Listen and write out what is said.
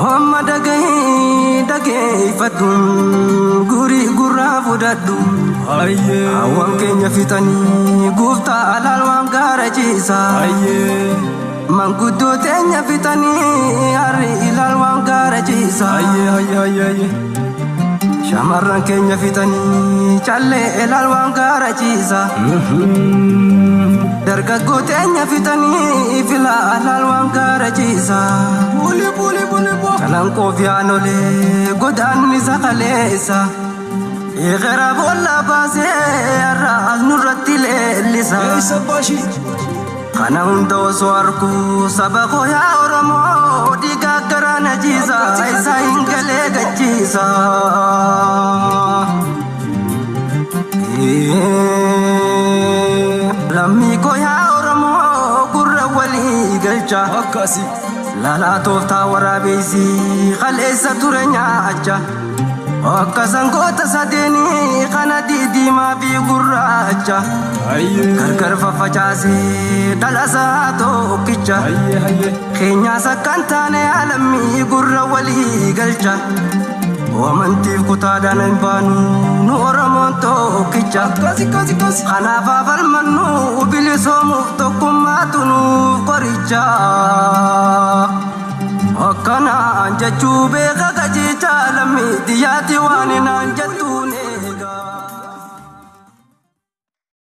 Amma dagay fatun guri gurra fudaddu awwan keenya fitanii gooftaa alaalwaan gaara ciisa manguddoo teenya fitanii harri ilaalwaan gaara ciisa shamarran keenya fitanii callee ilaalwaan gaara ciisa dargaggoo teenya fitanii fila alaalwaan gaara ciisa kalanqoo fi aanolee godaanni sakaleessa eegara boolla baasee har'aas nurratti leellisa kana hunda osoo argu saba koo yaa Oromoo dhiigaa garaa na ciisa isa hin galee gachiisa lammii koo yaa Oromoo gurra walii galcha laalaa tooftaa waraabessi kaleessa ture nyaacha akka sangoota sadeeni kana diidiimaa fi gurraacha gargar faffacaasee dhalasaa tokkicha keenyaas akkan taane alammii gurra walii galcha wamantiif kutaadhaan hin baanu nu Oromoon tokkicha kanaaf falmannu bilisoomuuf tokkummaatu nuuf qoricha akkanaan jechuu beeka gajicha lammii diyyaatti waan hin jette